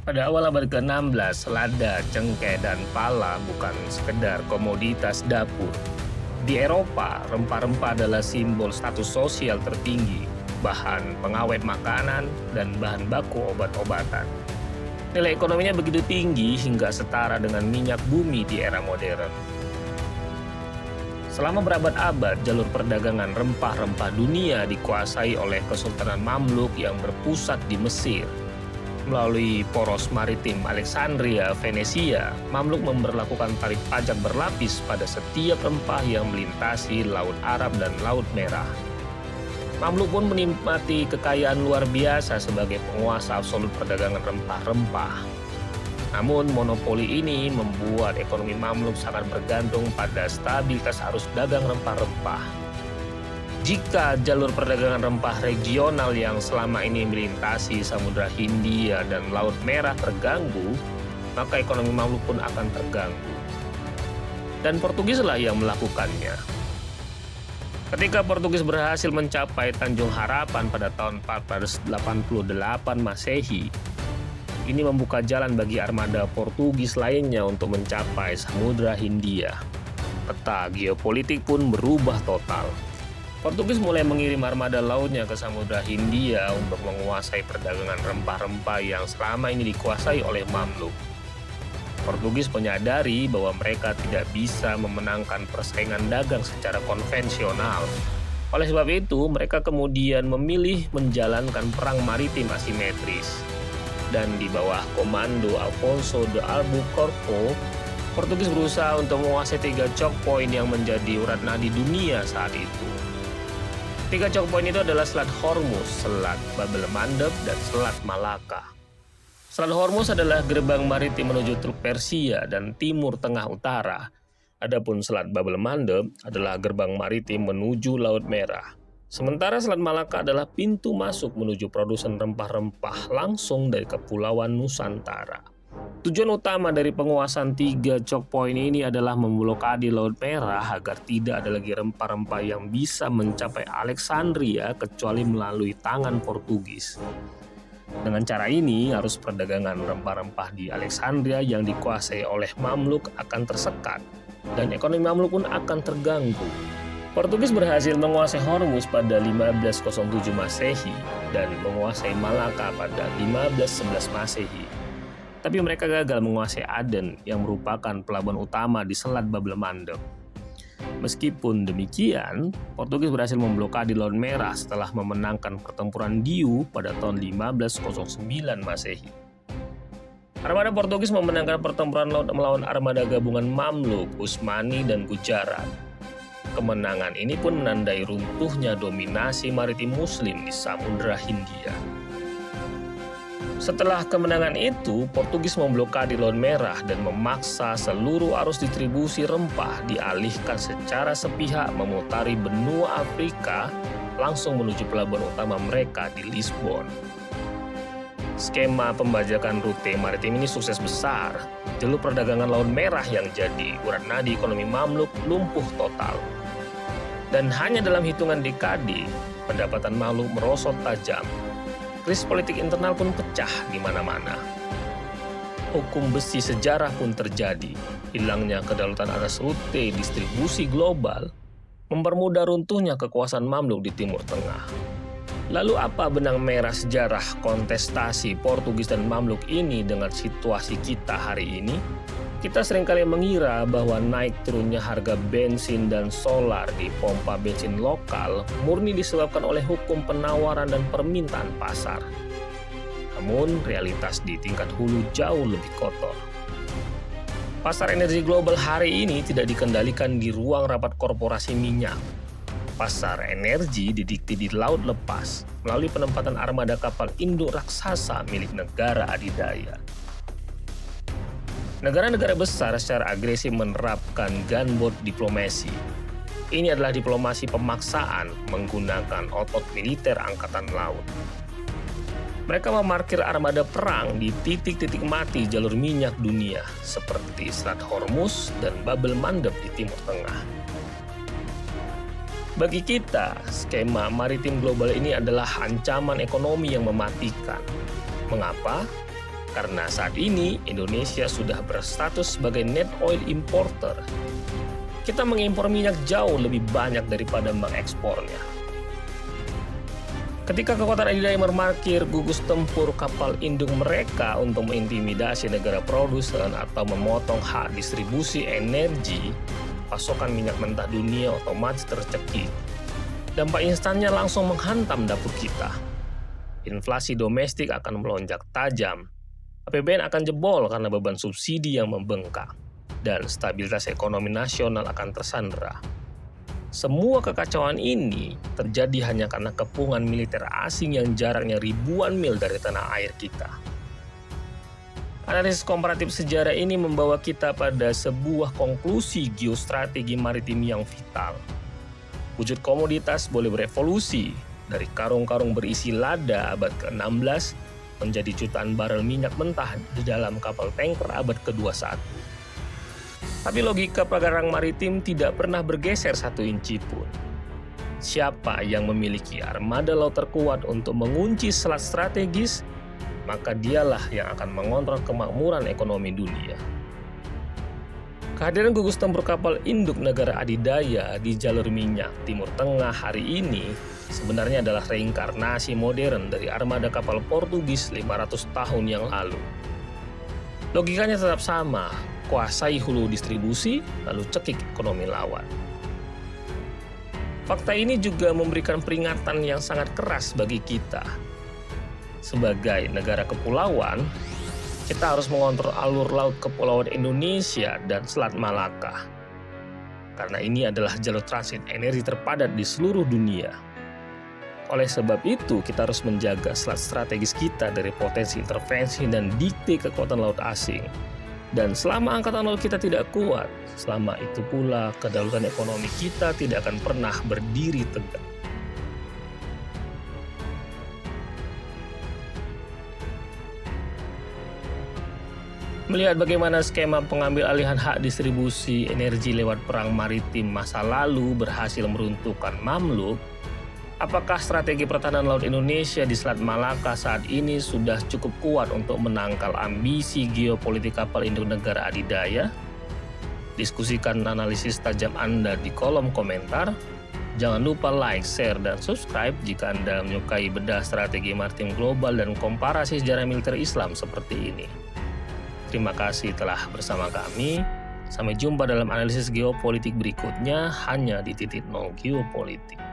Pada awal abad ke-16, selada, cengkeh, dan pala bukan sekedar komoditas dapur. Di Eropa, rempah-rempah adalah simbol status sosial tertinggi, bahan pengawet makanan, dan bahan baku obat-obatan. Nilai ekonominya begitu tinggi hingga setara dengan minyak bumi di era modern. Selama berabad-abad, jalur perdagangan rempah-rempah dunia dikuasai oleh Kesultanan Mamluk yang berpusat di Mesir. Melalui poros maritim Alexandria, Venesia, Mamluk memberlakukan tarif pajak berlapis pada setiap rempah yang melintasi Laut Arab dan Laut Merah. Mamluk pun menikmati kekayaan luar biasa sebagai penguasa absolut perdagangan rempah-rempah. Namun monopoli ini membuat ekonomi Mamluk sangat bergantung pada stabilitas arus dagang rempah-rempah. Jika jalur perdagangan rempah regional yang selama ini melintasi Samudra Hindia dan Laut Merah terganggu, maka ekonomi Mamluk pun akan terganggu. Dan Portugislah yang melakukannya. Ketika Portugis berhasil mencapai Tanjung Harapan pada tahun 1488 Masehi, ini membuka jalan bagi armada Portugis lainnya untuk mencapai Samudra Hindia. Peta geopolitik pun berubah total. Portugis mulai mengirim armada lautnya ke Samudra Hindia untuk menguasai perdagangan rempah-rempah yang selama ini dikuasai oleh Mamluk. Portugis menyadari bahwa mereka tidak bisa memenangkan persaingan dagang secara konvensional. Oleh sebab itu, mereka kemudian memilih menjalankan perang maritim asimetris. Dan di bawah komando Afonso de Albuquerque, Portugis berusaha untuk menguasai 3 choke point yang menjadi urat nadi dunia saat itu. 3 choke point itu adalah Selat Hormuz, Selat Bab el-Mandeb, dan Selat Malaka. Selat Hormuz adalah gerbang maritim menuju Teluk Persia dan Timur Tengah Utara. Adapun Selat Bab el-Mandeb adalah gerbang maritim menuju Laut Merah. Sementara Selat Malaka adalah pintu masuk menuju produsen rempah-rempah langsung dari Kepulauan Nusantara. Tujuan utama dari penguasaan 3 choke point ini adalah memblokade Laut Merah agar tidak ada lagi rempah-rempah yang bisa mencapai Alexandria kecuali melalui tangan Portugis. Dengan cara ini, arus perdagangan rempah-rempah di Alexandria yang dikuasai oleh Mamluk akan tersekat dan ekonomi Mamluk pun akan terganggu. Portugis berhasil menguasai Hormuz pada 1507 Masehi dan menguasai Malaka pada 1511 Masehi. Tapi mereka gagal menguasai Aden yang merupakan pelabuhan utama di Selat Bab el-Mandeb. Meskipun demikian, Portugis berhasil memblokade Laut Merah setelah memenangkan pertempuran Diu pada tahun 1509 Masehi. Armada Portugis memenangkan pertempuran laut melawan armada gabungan Mamluk, Utsmani, dan Gujarat. Kemenangan ini pun menandai runtuhnya dominasi maritim Muslim di Samudra Hindia. Setelah kemenangan itu, Portugis memblokade Laut Merah dan memaksa seluruh arus distribusi rempah dialihkan secara sepihak memutari benua Afrika langsung menuju pelabuhan utama mereka di Lisbon. Skema pembajakan rute maritim ini sukses besar. Jalur perdagangan Laut Merah yang jadi urat nadi ekonomi Mamluk lumpuh total. Dan hanya dalam hitungan dekade, pendapatan Mamluk merosot tajam. Krisis politik internal pun pecah di mana-mana. Hukum besi sejarah pun terjadi. Hilangnya kedaulatan atas rute distribusi global mempermudah runtuhnya kekuasaan Mamluk di Timur Tengah. Lalu apa benang merah sejarah kontestasi Portugis dan Mamluk ini dengan situasi kita hari ini? Kita seringkali mengira bahwa naik turunnya harga bensin dan solar di pompa bensin lokal murni disebabkan oleh hukum penawaran dan permintaan pasar. Namun, realitas di tingkat hulu jauh lebih kotor. Pasar energi global hari ini tidak dikendalikan di ruang rapat korporasi minyak. Pasar energi didikte di laut lepas melalui penempatan armada kapal induk raksasa milik negara adidaya. Negara-negara besar secara agresif menerapkan gunboat diplomasi. Ini adalah diplomasi pemaksaan menggunakan otot militer angkatan laut. Mereka memarkir armada perang di titik-titik mati jalur minyak dunia seperti Selat Hormuz dan Bab el-Mandeb di Timur Tengah. Bagi kita, skema maritim global ini adalah ancaman ekonomi yang mematikan. Mengapa? Karena saat ini Indonesia sudah berstatus sebagai net oil importer. Kita mengimpor minyak jauh lebih banyak daripada mengekspornya. Ketika kekuatan adidaya memarkir gugus tempur kapal induk mereka untuk mengintimidasi negara produsen atau memotong hak distribusi energi, pasokan minyak mentah dunia otomatis tercekik. Dampak instannya langsung menghantam dapur kita. Inflasi domestik akan melonjak tajam, APBN akan jebol karena beban subsidi yang membengkak, dan stabilitas ekonomi nasional akan tersandera. Semua kekacauan ini terjadi hanya karena kepungan militer asing yang jaraknya ribuan mil dari tanah air kita. Analisis komparatif sejarah ini membawa kita pada sebuah konklusi geostrategi maritim yang vital. Wujud komoditas boleh berevolusi dari karung-karung berisi lada abad ke-16 menjadi jutaan barel minyak mentah di dalam kapal tanker abad ke-21. Tapi logika perang maritim tidak pernah bergeser satu inci pun. Siapa yang memiliki armada laut terkuat untuk mengunci selat strategis, maka dialah yang akan mengontrol kemakmuran ekonomi dunia. Kehadiran gugus tempur kapal induk negara adidaya di jalur minyak Timur Tengah hari ini sebenarnya adalah reinkarnasi modern dari armada kapal Portugis 500 tahun yang lalu. Logikanya tetap sama, kuasai hulu distribusi, lalu cekik ekonomi lawan. Fakta ini juga memberikan peringatan yang sangat keras bagi kita. Sebagai negara kepulauan, kita harus mengontrol alur laut kepulauan Indonesia dan Selat Malaka. Karena ini adalah jalur transit energi terpadat di seluruh dunia. Oleh sebab itu, kita harus menjaga selat strategis kita dari potensi intervensi dan dikte kekuatan laut asing. Dan selama angkatan laut kita tidak kuat, selama itu pula kedaulatan ekonomi kita tidak akan pernah berdiri tegak. Melihat bagaimana skema pengambil alihan hak distribusi energi lewat perang maritim masa lalu berhasil meruntuhkan Mamluk, apakah strategi pertahanan laut Indonesia di Selat Malaka saat ini sudah cukup kuat untuk menangkal ambisi geopolitik kapal induk negara adidaya? Diskusikan analisis tajam Anda di kolom komentar. Jangan lupa like, share, dan subscribe jika Anda menyukai bedah strategi maritim global dan komparasi sejarah militer Islam seperti ini. Terima kasih telah bersama kami. Sampai jumpa dalam analisis geopolitik berikutnya hanya di Titik Nol Geopolitik.